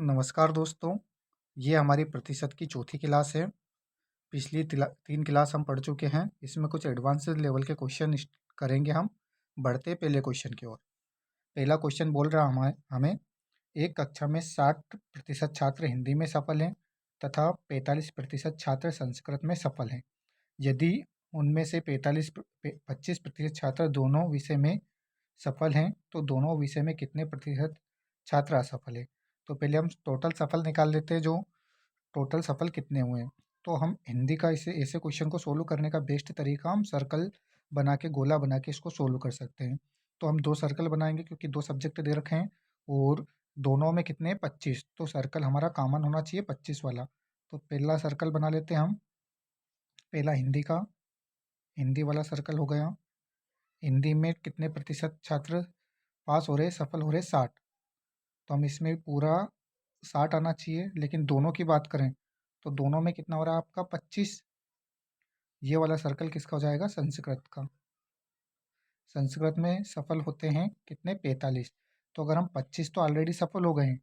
नमस्कार दोस्तों, ये हमारी प्रतिशत की चौथी क्लास है। पिछली 3 क्लास हम पढ़ चुके हैं। इसमें कुछ एडवांस लेवल के क्वेश्चन करेंगे हम। बढ़ते पहले क्वेश्चन की ओर। पहला क्वेश्चन बोल रहा हमें हमें एक कक्षा में 60% छात्र हिंदी में सफल हैं तथा 45% छात्र संस्कृत में सफल हैं। यदि उनमें से 25% छात्र दोनों विषय में सफल हैं तो दोनों विषय में कितने प्रतिशत छात्र असफल हैं। तो पहले हम टोटल सफल निकाल लेते हैं, जो टोटल सफल कितने हुए हैं। तो हम हिंदी का इसे ऐसे क्वेश्चन को सोल्व करने का बेस्ट तरीका हम सर्कल बना के गोला बना के इसको सोल्व कर सकते हैं। तो हम 2 सर्कल बनाएंगे क्योंकि 2 सब्जेक्ट दे रखे हैं और दोनों में कितने 25, तो सर्कल हमारा कॉमन होना चाहिए 25 वाला। तो पहला सर्कल बना लेते हैं हम। पहला हिंदी का, हिंदी वाला सर्कल हो गया। हिंदी में कितने प्रतिशत छात्र पास हो रहे, सफल हो रहे 60। तो हम इसमें पूरा 60 आना चाहिए, लेकिन दोनों की बात करें तो दोनों में कितना हो रहा है आपका 25। ये वाला सर्कल किसका हो जाएगा, संस्कृत का। संस्कृत में सफल होते हैं कितने 45। तो अगर हम 25 तो ऑलरेडी सफल हो गए हैं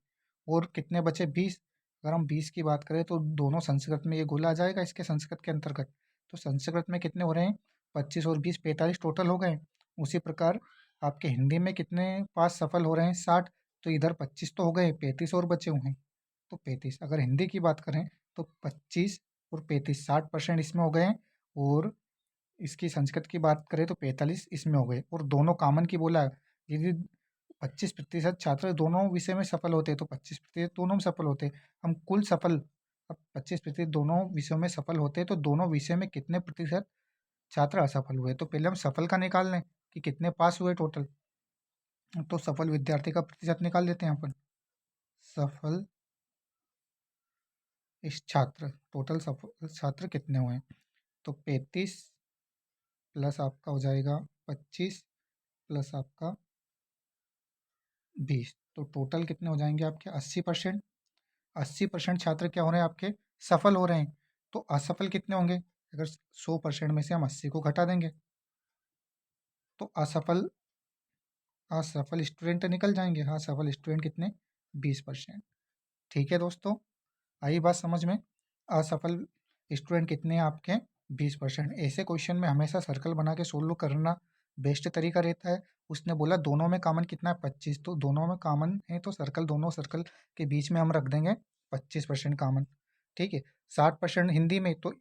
और कितने बचे 20। अगर हम 20 की बात करें तो दोनों संस्कृत में ये गोला आ जाएगा इसके संस्कृत के अंतर्गत। तो संस्कृत में कितने हो रहे हैं 25 और 20 45 टोटल हो गए। उसी प्रकार आपके हिंदी में कितने पास सफल हो रहे हैं 60। तो इधर 25 तो हो गए, 35 और बचे हुए हैं। तो 35, अगर हिंदी की बात करें तो 25 और 35 60% इसमें हो गए हैं, और इसकी संस्कृत की बात करें तो 45 इसमें हो गए, और दोनों कॉमन की बोला है। यदि 25% छात्र दोनों विषय में सफल होते तो 25% दोनों में सफल होते। हम कुल सफल, अब 25% दोनों विषयों में सफल होते तो दोनों विषय में कितने प्रतिशत छात्र असफल हुए। तो पहले हम सफल का निकाल लें कि कितने पास हुए टोटल। तो सफल विद्यार्थी का प्रतिशत निकाल लेते हैं अपन। सफल इस छात्र, टोटल सफल छात्र कितने हुए। तो 35 प्लस आपका हो जाएगा 25 प्लस आपका 20, तो टोटल कितने हो जाएंगे आपके 80%। 80% छात्र क्या हो रहे हैं आपके, सफल हो रहे हैं। तो असफल कितने होंगे, अगर 100% में से हम 80 को घटा देंगे तो असफल असफल स्टूडेंट निकल जाएंगे। हाँ, सफल स्टूडेंट कितने 20%। ठीक है दोस्तों, आई बात समझ में। असफल स्टूडेंट कितने हैं आपके 20%। ऐसे क्वेश्चन में हमेशा सर्कल बना के सोल्व करना बेस्ट तरीका रहता है। उसने बोला दोनों में कॉमन कितना है 25, तो दोनों में कॉमन है तो सर्कल, दोनों सर्कल के बीच में हम रख देंगे 25% कॉमन। ठीक है, 60% हिंदी में, तो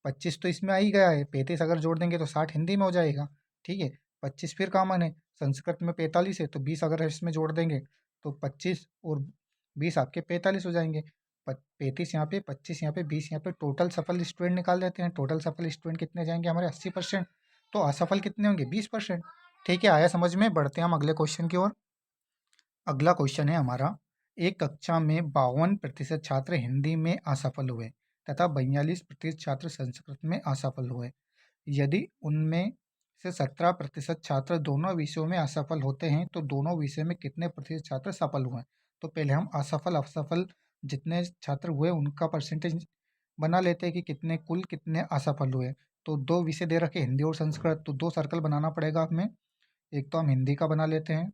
25 तो इसमें आ ही गया है, 35 अगर जोड़ देंगे तो 60 हिंदी में हो जाएगा। ठीक है, 25 फिर कॉमन है, संस्कृत में 45 है तो 20 अगर इसमें जोड़ देंगे तो 25 और 20 आपके 45 हो जाएंगे। 35 यहाँ पे, 25 यहाँ पे, 20 यहाँ पे, टोटल सफल स्टूडेंट निकाल देते हैं। टोटल सफल स्टूडेंट कितने जाएंगे हमारे 80%। तो असफल कितने होंगे 20%। ठीक है, आया समझ में। बढ़ते हैं हम अगले क्वेश्चन की ओर। अगला क्वेश्चन है हमारा, एक कक्षा में 52% छात्र हिंदी में असफल हुए तथा 42% छात्र संस्कृत में असफल हुए। यदि उनमें से 17% छात्र दोनों विषयों में असफल होते हैं तो दोनों विषय में कितने प्रतिशत छात्र सफल हुए। तो पहले हम असफल असफल जितने छात्र हुए उनका परसेंटेज बना लेते हैं कि कितने कुल कितने असफल हुए। तो 2 विषय दे रखे हिंदी और संस्कृत, तो 2 सर्कल बनाना पड़ेगा हमें। एक तो हम हिंदी का बना लेते हैं,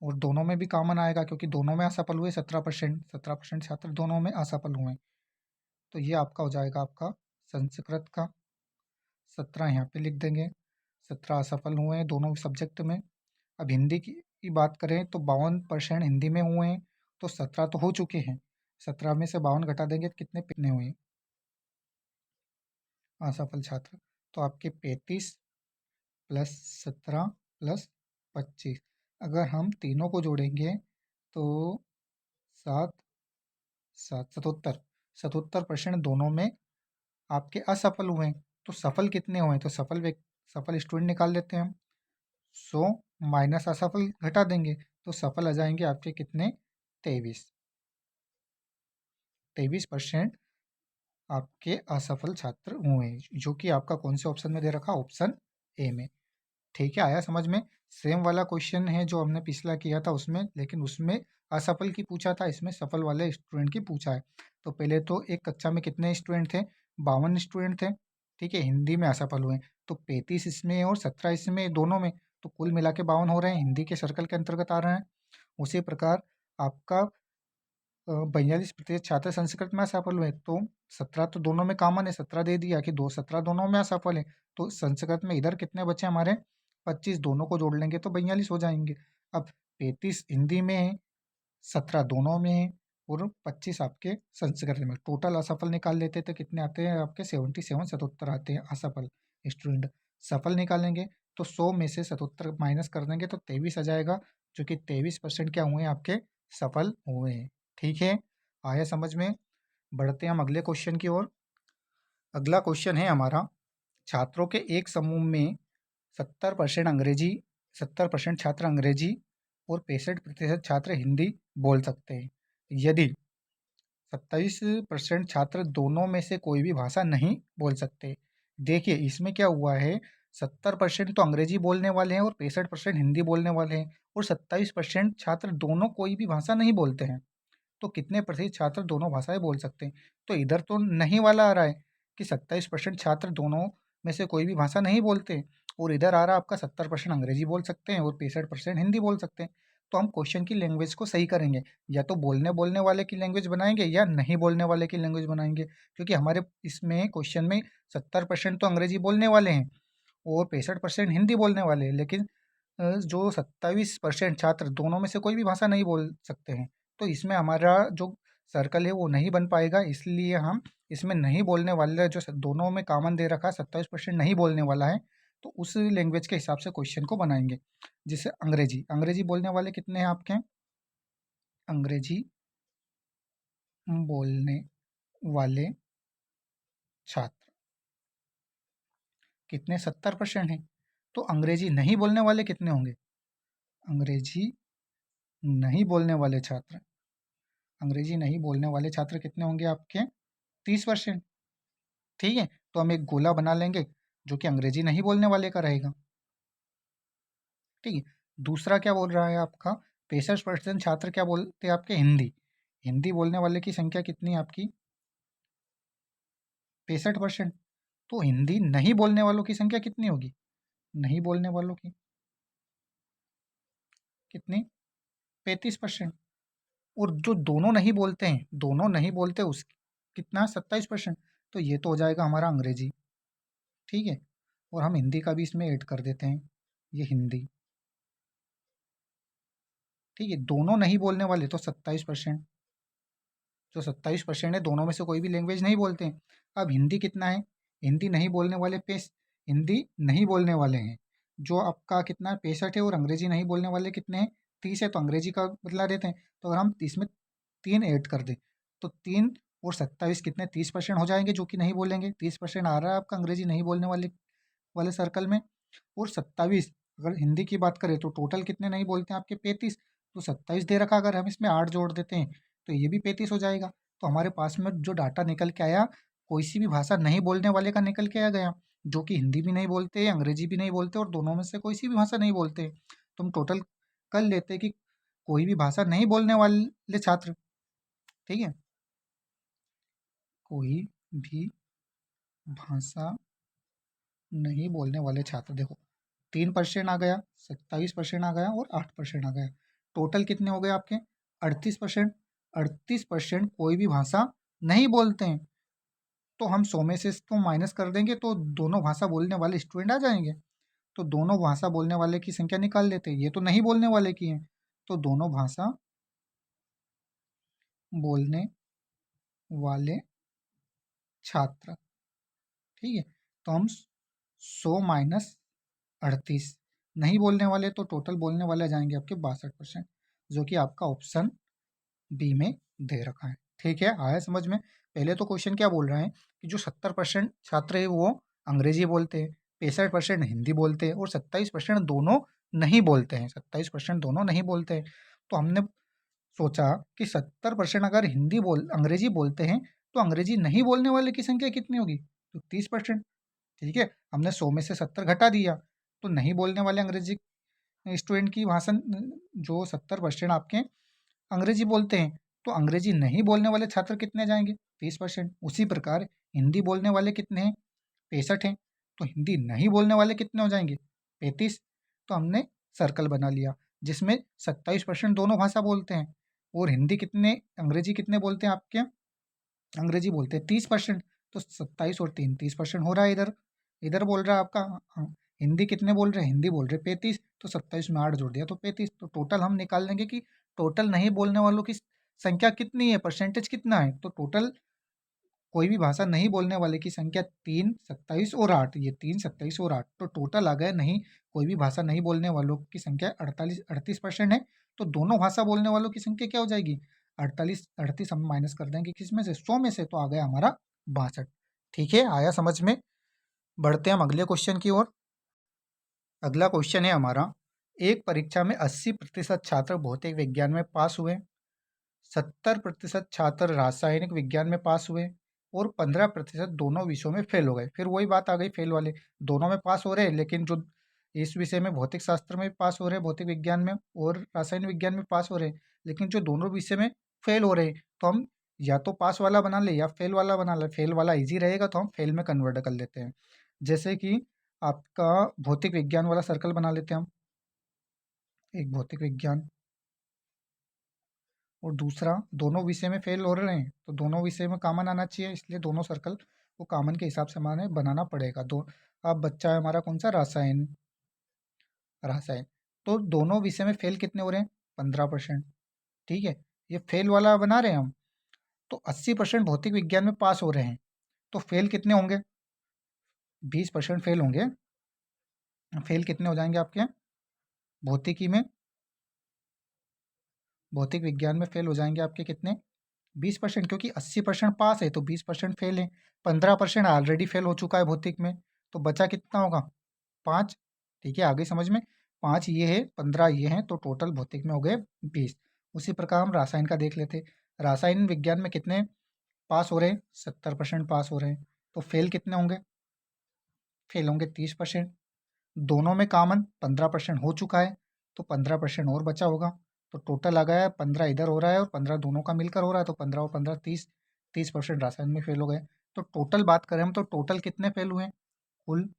और दोनों में भी कॉमन आएगा क्योंकि दोनों में असफल हुए 17% छात्र दोनों में असफल हुए। तो ये आपका हो जाएगा आपका संस्कृत का। 17 यहाँ पे लिख देंगे, 17 असफल हुए हैं दोनों सब्जेक्ट में। अब हिंदी की बात करें तो 52% हिंदी में हुए हैं, तो 17 तो हो चुके हैं। 17 में से 52 घटा देंगे तो कितने कितने हुए असफल छात्र। तो आपके 35 प्लस 17 प्लस 25, अगर हम तीनों को जोड़ेंगे तो 7 7 77, 77% दोनों में आपके असफल हुए हैं। तो सफल कितने हुए, तो सफल स्टूडेंट निकाल लेते हैं हम। 100 माइनस असफल घटा देंगे तो सफल आ जाएंगे आपके कितने 23। 23% आपके असफल छात्र हुए, जो कि आपका कौन से ऑप्शन में दे रखा, ऑप्शन ए में। ठीक है, आया समझ में। सेम वाला क्वेश्चन है जो हमने पिछला किया था उसमें, लेकिन उसमें असफल की पूछा था, इसमें सफल वाले स्टूडेंट की पूछा है। तो पहले तो एक कक्षा में कितने स्टूडेंट थे, 52 स्टूडेंट थे। ठीक है, हिंदी में असफल हुए तो 35 इसमें और 17 इसमें, दोनों में, तो कुल मिला के 52 हो रहे हैं, हिंदी के सर्कल के अंतर्गत आ रहे हैं। उसी प्रकार आपका 42% छात्र संस्कृत में असफल हुए, तो 17 तो दोनों में कॉमन है, 17 दे दिया कि 17 दोनों में असफल है। तो संस्कृत में इधर कितने बचे हमारे 25, दोनों को जोड़ लेंगे तो 42 हो जाएंगे। अब 35 हिंदी में है, 17 दोनों में है और 25 आपके संस्कृत में। टोटल असफल निकाल लेते तो कितने आते हैं आपके 77 77 आते हैं असफल स्टूडेंट। सफल निकालेंगे तो 100 में से 77 माइनस कर देंगे तो 23 आ जाएगा, जो कि 23% क्या हुए हैं आपके सफल हुए हैं। ठीक है, आया समझ में। बढ़ते हैं हम अगले क्वेश्चन की ओर। अगला क्वेश्चन है हमारा, छात्रों के एक समूह में 70% अंग्रेजी 70% छात्र अंग्रेजी और 65% छात्र हिंदी बोल सकते हैं। यदि 27% छात्र दोनों में से कोई भी भाषा नहीं बोल सकते। देखिए इसमें क्या हुआ है, 70% तो अंग्रेजी बोलने वाले हैं और 65% हिंदी बोलने वाले हैं, और 27% छात्र दोनों कोई भी भाषा नहीं बोलते हैं। तो कितने प्रतिशत छात्र दोनों भाषाएं बोल सकते हैं? तो इधर तो नहीं वाला आ रहा है कि 27% छात्र दोनों में से कोई भी भाषा नहीं बोलते, और इधर आ रहा है आपका 70% अंग्रेजी बोल सकते हैं और 65% हिंदी बोल सकते हैं। तो हम क्वेश्चन की लैंग्वेज को सही करेंगे, या तो बोलने बोलने वाले की लैंग्वेज बनाएंगे या नहीं बोलने वाले की लैंग्वेज बनाएंगे, क्योंकि हमारे इसमें क्वेश्चन में 70% तो अंग्रेजी बोलने वाले हैं और 65% हिंदी बोलने वाले हैं, लेकिन जो 27% छात्र दोनों में से कोई भी भाषा नहीं बोल सकते हैं, तो इसमें हमारा जो सर्कल है वो नहीं बन पाएगा। इसलिए हम इसमें नहीं बोलने वाले जो दोनों में कॉमन दे रखा है 27% नहीं बोलने वाला है, तो उस लैंग्वेज के हिसाब से क्वेश्चन को बनाएंगे। जैसे अंग्रेजी अंग्रेजी बोलने वाले कितने हैं आपके? अंग्रेजी बोलने वाले छात्र कितने? 70% हैं। तो अंग्रेजी नहीं बोलने वाले कितने होंगे? अंग्रेजी नहीं बोलने वाले छात्र अंग्रेजी नहीं बोलने वाले छात्र कितने होंगे आपके? 30%। ठीक है, तो हम एक गोला बना लेंगे जो कि अंग्रेजी नहीं बोलने वाले का रहेगा। ठीक है, दूसरा क्या बोल रहा है आपका? 65% छात्र क्या बोलते हैं आपके? हिंदी। हिंदी बोलने वाले की संख्या कितनी है आपकी? 65%। तो हिंदी नहीं बोलने वालों की संख्या कितनी होगी? नहीं बोलने वालों की कितनी? 35%। और जो दोनों नहीं बोलते हैं, दोनों नहीं बोलते उस कितना? 27%। तो ये तो हो जाएगा हमारा अंग्रेजी। ठीक है, और हम हिंदी का भी इसमें ऐड कर देते हैं, ये हिंदी। ठीक है, दोनों नहीं बोलने वाले तो 27%, जो 27% है दोनों में से कोई भी लैंग्वेज नहीं बोलते हैं। अब हिंदी कितना है? हिंदी नहीं बोलने वाले हिंदी नहीं बोलने वाले हैं जो आपका कितना है? 65 है, और अंग्रेजी नहीं बोलने वाले कितने हैं? 30 है, तो अंग्रेजी का बदला देते हैं। तो अगर हम इसमें 3 ऐड कर दें तो 3 और 27 कितने? 30% हो जाएंगे जो कि नहीं बोलेंगे। 30% आ रहा है आपका अंग्रेजी नहीं बोलने वाले वाले सर्कल में, और 27 अगर हिंदी की बात करें तो टोटल कितने नहीं बोलते हैं आपके? 35। तो 27 दे रखा, अगर हम इसमें 8 जोड़ देते हैं तो ये भी 35 हो जाएगा। तो हमारे पास में जो डाटा निकल के आया, कोई सी भी भाषा नहीं बोलने वाले का निकल के आ गया, जो कि हिंदी भी नहीं बोलते, अंग्रेजी भी नहीं बोलते और दोनों में से कोई सी भी भाषा नहीं बोलते। तो हम टोटल कर लेते कि कोई भी भाषा नहीं बोलने वाले छात्र, ठीक है, कोई भी भाषा नहीं बोलने वाले छात्र, देखो 3% आ गया, 27% आ गया और 8% आ गया। टोटल कितने हो गए आपके? 38%। 38% कोई भी भाषा नहीं बोलते हैं। तो हम 100 में से इसको माइनस कर देंगे तो दोनों भाषा बोलने वाले स्टूडेंट आ जाएंगे। तो दोनों भाषा बोलने वाले की संख्या निकाल लेते हैं, ये तो नहीं बोलने वाले की है। तो दोनों भाषा बोलने वाले छात्र, ठीक है, तो हम 100 माइनस 38 नहीं बोलने वाले, तो टोटल बोलने वाले आ जाएंगे आपके 62%, जो कि आपका ऑप्शन बी में दे रखा है। ठीक है, आया समझ में। पहले तो क्वेश्चन क्या बोल रहे हैं कि जो 70% छात्र है वो अंग्रेजी बोलते हैं, 65% हिंदी बोलते हैं और 27% दोनों नहीं बोलते हैं। 27% दोनों नहीं बोलते हैं। तो हमने सोचा कि 70% अगर अंग्रेजी बोलते हैं तो अंग्रेजी नहीं बोलने वाले की संख्या कितनी होगी? तो 30%। ठीक है, हमने 100 में से 70 घटा दिया, तो नहीं बोलने वाले अंग्रेजी स्टूडेंट की भाषा जो 70% आपके अंग्रेजी बोलते हैं, तो अंग्रेजी नहीं बोलने वाले छात्र कितने जाएंगे? 30%। उसी प्रकार हिंदी बोलने वाले कितने हैं? 65 हैं। तो हिंदी नहीं बोलने वाले कितने हो जाएंगे? 35। तो हमने सर्कल बना लिया जिसमें 27% दोनों भाषा बोलते हैं, और हिंदी कितने, अंग्रेजी कितने बोलते हैं आपके, अंग्रेजी बोलते हैं 30%। तो 27 और 3 30% हो रहा है इधर, इधर बोल रहा है आपका। हाँ, हिंदी कितने बोल रहे हैं, हिंदी बोल रहे 35, तो 27 में 8 जोड़ दिया तो 35। तो टोटल हम निकाल लेंगे कि टोटल नहीं बोलने वालों की संख्या कितनी है, परसेंटेज कितना है। तो टोटल कोई भी भाषा नहीं बोलने वाले की संख्या 3, 27 और 8, ये 3, 27 और 8, तो टोटल आ गया नहीं, कोई भी भाषा नहीं बोलने वालों की संख्या 38% है। तो दोनों भाषा बोलने वालों की संख्या क्या हो जाएगी, 48, 38 हम माइनस कर देंगे किस में से, 100 में से, तो आ गया हमारा 62। ठीक है, आया समझ में। बढ़ते हैं हम अगले क्वेश्चन की ओर। अगला क्वेश्चन है हमारा, एक परीक्षा में 80% छात्र भौतिक विज्ञान में पास हुए, 70% छात्र रासायनिक विज्ञान में पास हुए और 15% दोनों विषयों में फेल हो गए। फिर वही बात आ गई, फेल वाले, दोनों में पास हो रहे हैं लेकिन जो इस विषय में भौतिक शास्त्र में पास हो रहे हैं, भौतिक विज्ञान में और रासायनिक विज्ञान में पास हो रहे हैं, लेकिन जो दोनों विषय में फेल हो रहे हैं, तो हम या तो पास वाला बना ले या फेल वाला बना ले। फेल वाला इजी रहेगा तो हम फेल में कन्वर्ट कर लेते हैं। जैसे कि आपका भौतिक विज्ञान वाला सर्कल बना लेते हैं हम, एक भौतिक विज्ञान और दूसरा, दोनों विषय में फेल हो रहे हैं तो दोनों विषय में कॉमन आना चाहिए, इसलिए दोनों सर्कल को कॉमन के हिसाब से हमारे बनाना पड़ेगा। दो, अब बच्चा है हमारा कौन सा, रासायन, रासायन। तो दोनों विषय में फेल कितने हो रहे हैं, 15%। ठीक है, ये फेल वाला बना रहे हैं हम। तो 80% भौतिक विज्ञान में पास हो रहे हैं, तो फेल कितने होंगे, 20% फेल होंगे। फेल कितने हो जाएंगे आपके भौतिकी में, भौतिक विज्ञान में फेल हो जाएंगे आपके कितने, 20%, क्योंकि 80% पास है तो 20% फेल है। 15% ऑलरेडी फेल हो चुका है भौतिक में, तो बचा कितना होगा, 5। ठीक है, आगे समझ में, 5 ये है, 15 ये हैं, तो टोटल भौतिक में हो गए 20। उसी प्रकार हम रासायन का देख लेते। रासायन विज्ञान में कितने पास हो रहे हैं, 70% पास हो रहे हैं, तो फेल कितने होंगे, फेल होंगे 30%। दोनों में कॉमन 15% हो चुका है, तो 15% और बचा होगा। तो टोटल आ गया है 15 इधर हो रहा है और 15 दोनों का मिलकर हो रहा है, तो 15 और 15 30, 30% रासायन में फेल हो गए। तो टोटल बात करें हम, तो टोटल कितने फेल हुए, कुल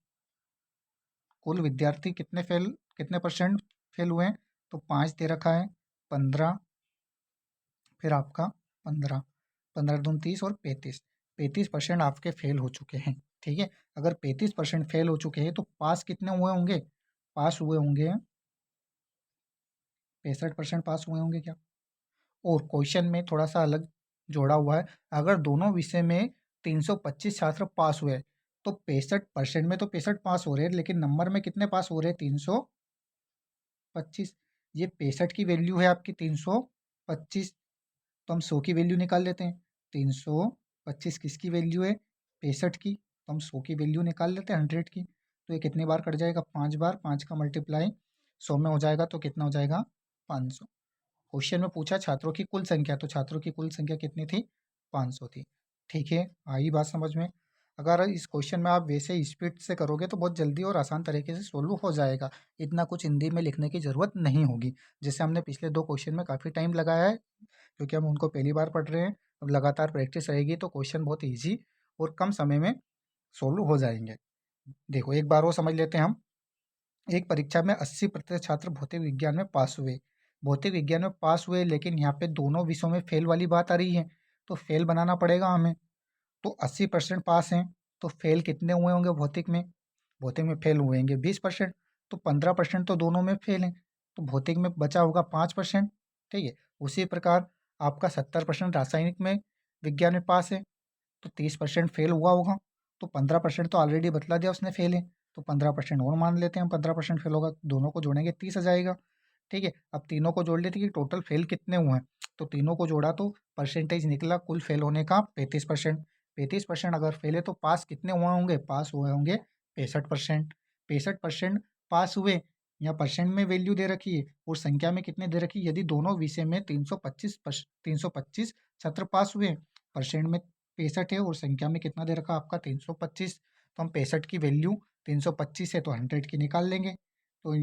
कुल विद्यार्थी कितने फेल, कितने परसेंट फेल हुए हैं, तो 5 दे रखा है, 15, फिर आपका 15, 15 दून 30 और 35, 35% आपके फेल हो चुके हैं। ठीक है, अगर 35% फेल हो चुके हैं तो पास कितने हुए होंगे, पास हुए होंगे 65% पास हुए होंगे क्या। और क्वेश्चन में थोड़ा सा अलग जोड़ा हुआ है, अगर दोनों विषय में 325 छात्र पास हुए तो 65% में तो 65 पास हो रहे हैं, लेकिन नंबर में कितने पास हो रहे हैं, 325। ये 65 की वैल्यू है आपकी 325, तो हम 100 की वैल्यू निकाल लेते हैं। 325 किसकी वैल्यू है, 65 की, तो हम 100 की वैल्यू निकाल लेते हैं 100 की। तो ये कितने बार कट जाएगा, 5 बार, 5 का मल्टीप्लाई 100 में हो जाएगा तो कितना हो जाएगा, 500। क्वेश्चन में पूछा छात्रों की कुल संख्या, तो छात्रों की कुल संख्या कितनी थी, 500 थी। ठीक है, आई बात समझ में। अगर इस क्वेश्चन में आप वैसे स्पीड से करोगे तो बहुत जल्दी और आसान तरीके से सोल्व हो जाएगा, इतना कुछ हिंदी में लिखने की ज़रूरत नहीं होगी। जैसे हमने पिछले 2 क्वेश्चन में काफ़ी टाइम लगाया है, क्योंकि हम उनको पहली बार पढ़ रहे हैं। अब लगातार प्रैक्टिस रहेगी तो क्वेश्चन बहुत ईज़ी और कम समय में सोल्व हो जाएंगे। देखो एक बार वो समझ लेते हैं हम। एक परीक्षा में 80% छात्र भौतिक विज्ञान में पास हुए, भौतिक विज्ञान में पास हुए, लेकिन यहाँ पे दोनों विषयों में फेल वाली बात आ रही है, तो फेल बनाना पड़ेगा हमें। तो 80% पास हैं, तो फेल कितने हुए होंगे भौतिक में, भौतिक में फेल हुए होंगे 20%, तो 15% तो दोनों में फेल हैं, तो भौतिक में बचा होगा 5%। ठीक है, उसी प्रकार आपका 70% रासायनिक में विज्ञान में पास है, तो 30% फेल हुआ होगा, तो 15% तो ऑलरेडी बतला दिया उसने फेल है, तो 15% और मान लेते हैं हम, 15% फेल होगा, दोनों को जोड़ेंगे 30 आ जाएगा। ठीक है, अब तीनों को जोड़ लेते कि टोटल फेल कितने हुए हैं, तो तीनों को जोड़ा तो परसेंटेज निकला कुल फेल होने का 35%। 35% अगर फेल है तो पास कितने हुए होंगे, पास हुए होंगे 65%। 65% पास हुए, यहाँ परसेंट में वैल्यू दे रखी है और संख्या में कितने दे रखी है, यदि दोनों विषय में 325 छात्र पास हुए, परसेंट में 65 है और संख्या में कितना दे रखा आपका 325, तो हम 65 की वैल्यू 325 है तो 100 की निकाल लेंगे, तो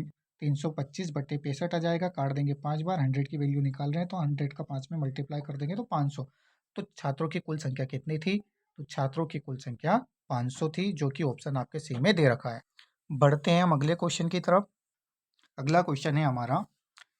325/65 आ जाएगा, काट देंगे 5 बार, 100 की वैल्यू निकाल रहे हैं तो 100 का 5 में मल्टीप्लाई कर देंगे तो 500। तो छात्रों की कुल संख्या कितनी थी, तो छात्रों की कुल संख्या 500 थी, जो कि ऑप्शन आपके सी में दे रखा है। बढ़ते हैं हम अगले क्वेश्चन की तरफ। अगला क्वेश्चन है हमारा,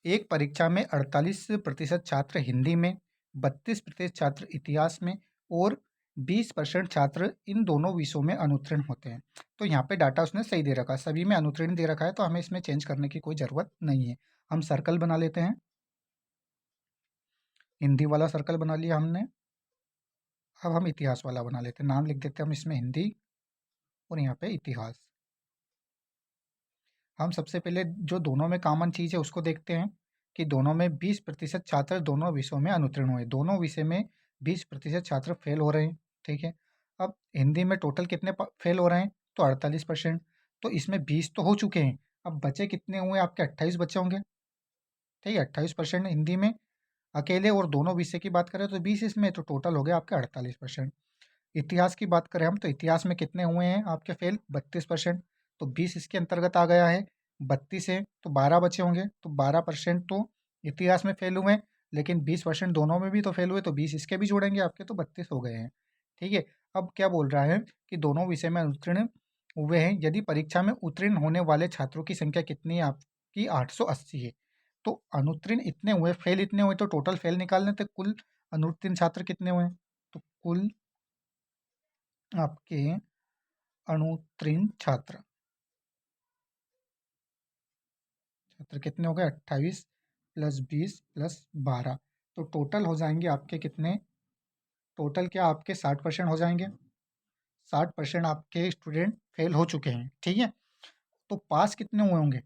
एक परीक्षा में 48% छात्र हिंदी में, 32% छात्र इतिहास में और 20% छात्र इन दोनों विषयों में अनुत्तीर्ण होते हैं। तो यहाँ पे डाटा उसने सही दे रखा है, सभी में अनुत्तीर्ण दे रखा है, तो हमें इसमें चेंज करने की कोई ज़रूरत नहीं है। हम सर्कल बना लेते हैं। हिंदी वाला सर्कल बना लिया हमने। अब हम इतिहास वाला बना लेते हैं। नाम लिख देते हैं हम इसमें हिंदी और यहाँ पे इतिहास। हम सबसे पहले जो दोनों में कॉमन चीज़ है उसको देखते हैं कि दोनों में 20% छात्र दोनों विषयों में अनुत्तीर्ण हुए। दोनों विषय में 20% छात्र फेल हो रहे हैं, ठीक है। अब हिंदी में टोटल कितने फेल हो रहे हैं, तो 48%। तो इसमें 20 तो हो चुके हैं, अब बचे कितने हुए आपके, 28 बचे होंगे, ठीक है। 28% हिंदी में अकेले, और दोनों विषय की बात करें तो 20 इसमें, तो टोटल हो गया आपके 48%। इतिहास की बात करें हम, तो इतिहास में कितने हुए हैं आपके फेल, 32%। तो 20 इसके अंतर्गत आ गया है, 32 है तो 12 बचे होंगे, तो 12% तो इतिहास में फेल हुए, लेकिन 20% दोनों में भी तो फेल हुए, तो 20 इसके भी जोड़ेंगे आपके, तो 32 हो गए हैं, ठीक है। अब क्या बोल रहा है कि दोनों विषय में उत्तीर्ण हुए हैं, यदि परीक्षा में उत्तीर्ण होने वाले छात्रों की संख्या कितनी है आपकी, 880 है। तो अनुत्तीर्ण इतने हुए, फेल इतने हुए, तो टोटल फेल निकालने थे, कुल अनुत्तीर्ण छात्र कितने हुए, तो कुल आपके अनुत्तीर्ण छात्र छात्र कितने हो गए, 28 प्लस 20 प्लस 12, तो टोटल हो जाएंगे आपके कितने, टोटल क्या आपके 60% हो जाएंगे। 60% आपके स्टूडेंट फेल हो चुके हैं, ठीक है। तो पास कितने हुए होंगे,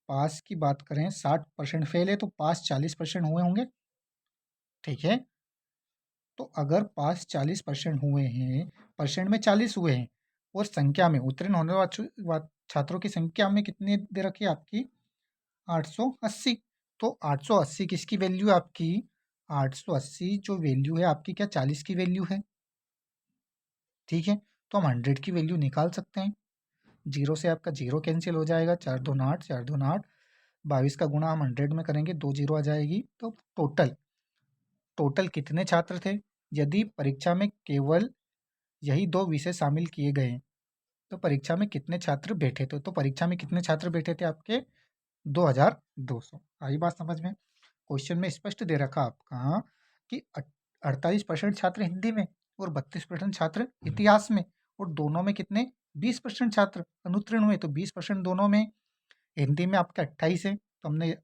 पास की बात करें 60% फेल है तो पास 40% हुए होंगे, ठीक है। तो अगर पास 40% हुए हैं, परसेंट में 40 हुए हैं, और संख्या में उत्तीर्ण होने वाले छात्रों की संख्या में कितनी दे रखी है आपकी, 880। तो 880 किसकी वैल्यू है आपकी, 880 जो वैल्यू है आपकी क्या 40 की वैल्यू है, ठीक है। तो हम 100 की वैल्यू निकाल सकते हैं। जीरो से आपका जीरो कैंसिल हो जाएगा, 4 दूनी 8, 4 दूनी 8, 22 का गुणा हम 100 में करेंगे, 2 जीरो आ जाएगी। तो टोटल टोटल कितने छात्र थे, यदि परीक्षा में केवल यही दो विषय शामिल किए गए हैं, तो परीक्षा में कितने छात्र बैठे थे, तो परीक्षा में कितने छात्र बैठे थे आपके, 2200। आई बात समझ में। क्वेश्चन में स्पष्ट दे रखा आपका कि 48% छात्र हिंदी में और 32% छात्र इतिहास में, और दोनों में कितने, 20% छात्र अनुत्तीर्ण हुए, तो 20% दोनों में। हिंदी में आपका 28 है तो हमने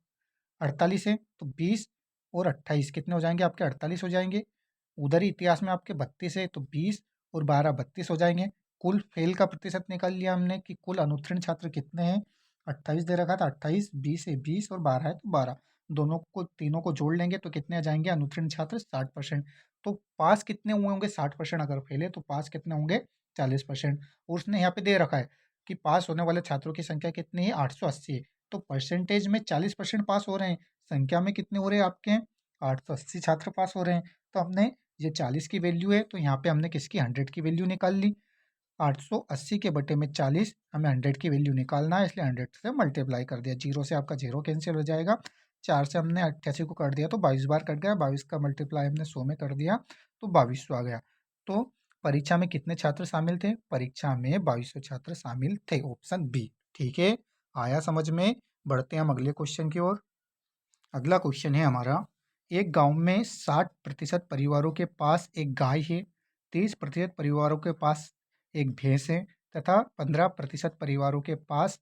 48 है, तो 20 और 28 कितने हो जाएंगे आपके, 48 हो जाएंगे। उधर ही इतिहास में आपके 32 है तो 20 और 12 32 हो जाएंगे। कुल फेल का प्रतिशत निकाल लिया हमने कि कुल अनुत्तीर्ण छात्र कितने हैं, 28 दे रखा था, 28, 20 है 20 और 12 है तो 12, दोनों को तीनों को जोड़ लेंगे तो कितने आ जाएंगे अनुत्तीर्ण छात्र, 60%। तो पास कितने हुए होंगे, 60%, अगर फेल है तो पास कितने होंगे, 40%। और उसने यहाँ पे दे रखा है कि पास होने वाले छात्रों की संख्या कितनी है, 880 है। तो परसेंटेज में 40% पास हो रहे हैं, संख्या में कितने हो रहे हैं आपके, 880 छात्र पास हो रहे हैं। तो हमने ये 40 की वैल्यू है, तो यहाँ पे हमने किसकी, 100 की वैल्यू निकाल ली। 880 के बटे में 40, हमें 100 की वैल्यू निकालना है, इसलिए 100 से मल्टीप्लाई कर दिया। जीरो से आपका जीरो कैंसिल हो जाएगा, 4 से हमने 88 को काट दिया तो 22 बार कट गया, 22 का मल्टीप्लाई हमने 100 में कर दिया तो 2200 आ गया। तो परीक्षा में कितने छात्र शामिल थे, परीक्षा में 2200 छात्र शामिल थे, ऑप्शन बी, ठीक है। आया समझ में। बढ़ते हैं हम अगले क्वेश्चन की ओर। अगला क्वेश्चन है हमारा, एक गांव में 60% परिवारों के पास एक गाय है, 30% परिवारों के पास एक भैंस है तथा 15% परिवारों के पास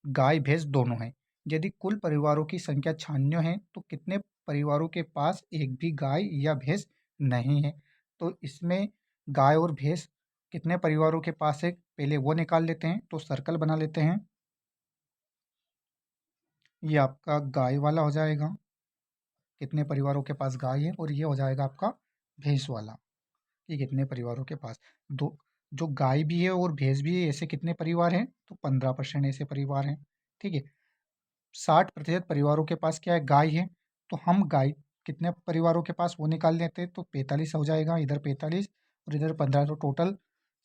गाय भैंस दोनों हैं। यदि कुल परिवारों की संख्या 96 है तो कितने परिवारों के पास एक भी गाय या भैंस नहीं है। तो इसमें गाय और भैंस कितने परिवारों के पास है, पहले वो निकाल लेते हैं। तो सर्कल बना लेते हैं। ये आपका गाय वाला हो जाएगा, कितने परिवारों के पास गाय है, और ये हो जाएगा आपका भैंस वाला, ये कितने परिवारों के पास। दो जो गाय भी है और भैंस भी है, ऐसे कितने परिवार हैं, तो 15% ऐसे परिवार हैं, ठीक है। 60% परिवारों के पास क्या है, गाय है। तो हम गाय कितने परिवारों के पास वो निकाल लेते हैं, तो 45 हो जाएगा, इधर 45 और इधर 15, तो टोटल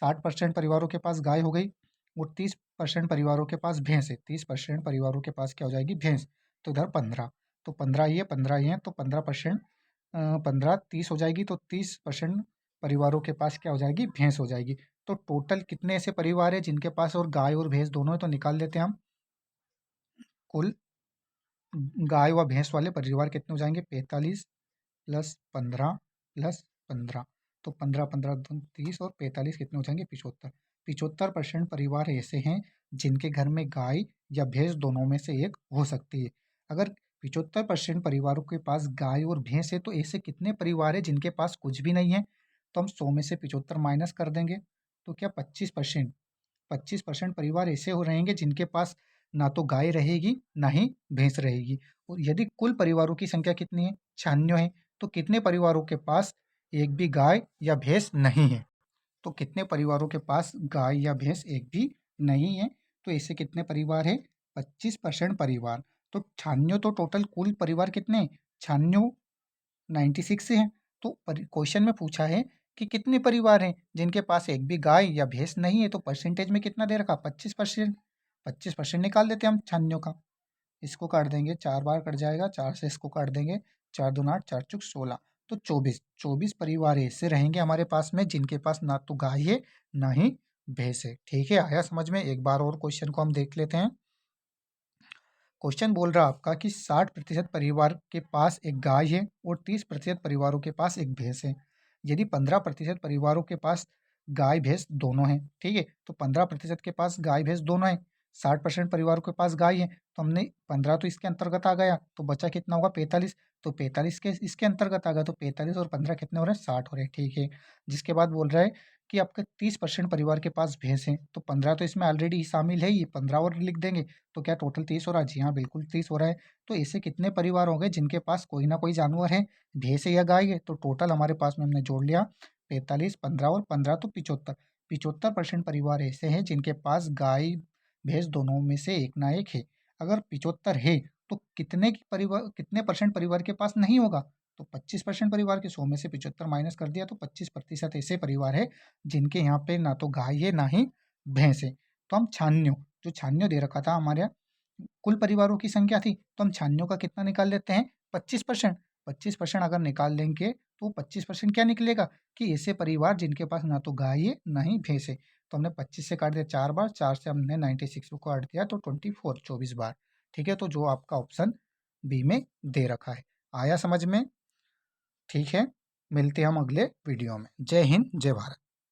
60% परिवारों के पास गाय हो गई, और 30% परिवारों के पास भैंस है। 30% परिवारों के पास क्या हो जाएगी, भैंस। तो इधर 15, तो 15 ही है, 15 ही है, तो 15%, 15 30 हो जाएगी, तो 30% परिवारों के पास क्या हो जाएगी, भैंस हो जाएगी। तो टोटल कितने ऐसे परिवार है जिनके पास और गाय और भैंस दोनों है, तो निकाल लेते हैं हम। कुल गाय व भैंस वाले परिवार कितने हो जाएंगे? 45 प्लस 15 प्लस 15, तो 15 15 30 और 45 कितने हो जाएंगे? 75। 75% परिवार ऐसे हैं जिनके घर में गाय या भैंस दोनों में से एक हो सकती है। अगर 75% परिवारों के पास गाय और भैंस है तो ऐसे कितने परिवार है जिनके पास कुछ भी नहीं है? तो हम 100 में से 75 माइनस कर देंगे, तो क्या 25%? 25% परिवार ऐसे हो रहेंगे जिनके पास ना तो गाय रहेगी ना ही भैंस रहेगी। और यदि कुल परिवारों की संख्या कितनी है? 96 है। तो कितने परिवारों के पास एक भी गाय या भैंस नहीं है? तो कितने परिवारों के पास गाय या भैंस एक भी नहीं है? तो ऐसे कितने परिवार है? 25% परिवार। तो 96 तो टोटल कुल परिवार कितने? 96 96 से है। तो क्वेश्चन में पूछा है कि कितने परिवार हैं जिनके पास एक भी गाय या भैंस नहीं है, तो परसेंटेज में कितना दे रखा? 25%। 25% निकाल देते हैं हम 96 का। इसको काट देंगे, 4 बार कट जाएगा, 4 से इसको काट देंगे, 4 दूना 8, 4 चौक 16, तो 24 परिवार ऐसे रहेंगे हमारे पास में जिनके पास ना तो गाय है ना ही भैंस है। ठीक है, आया समझ में? एक बार और क्वेश्चन को हम देख लेते हैं। क्वेश्चन बोल रहा आपका कि 60% परिवार के पास एक गाय है और 30% परिवारों के पास एक भैंस है। यदि 15% परिवारों के पास गाय भैंस दोनों हैं, ठीक है, तो 15% के पास गाय भैंस दोनों हैं। 60% परिवारों के पास गाय है, तो हमने 15 तो इसके अंतर्गत आ गया, तो बचा कितना होगा? 45। तो 45 के इसके अंतर्गत आ गया, तो 45 और 15 कितने हो रहे हैं? 60 हो रहे हैं। ठीक है, जिसके बाद बोल रहा है कि आपका 30% परिवार के पास भैंस है, तो 15 तो इसमें ऑलरेडी शामिल है, ये 15 और लिख देंगे, तो क्या टोटल 30 हो रहा है? जी हाँ, बिल्कुल 30 हो रहा है। तो ऐसे कितने परिवार हो गए जिनके पास कोई ना कोई जानवर है, भैंस है या गाय है? तो टोटल हमारे पास में हमने जोड़ लिया 45, 15 और 15 तो 75। 75% परिवार ऐसे हैं जिनके पास गाय भैंस दोनों में से एक ना एक है। अगर 75 है तो कितने परसेंट परिवार के पास नहीं होगा? तो 25% परिवार के 100 में से 75 माइनस कर दिया, तो 25% ऐसे परिवार है जिनके यहाँ पे ना तो गाय है ना ही भैंस है। तो हम 96 जो 96 दे रखा था हमारे यहाँ कुल परिवारों की संख्या थी, तो हम 96 का कितना निकाल लेते हैं? 25%। 25% अगर निकाल लेंगे तो 25% क्या निकलेगा? कि ऐसे परिवार जिनके पास ना तो गाय है ना ही भैंस है। तो हमने 25 से काट दिया 4 बार, 4 से हमने 96 को काट दिया, तो 24 24 बार। ठीक है, तो जो आपका ऑप्शन बी में दे रखा है। आया समझ में? ठीक है, मिलते हैं हम अगले वीडियो में। जय हिंद, जय भारत।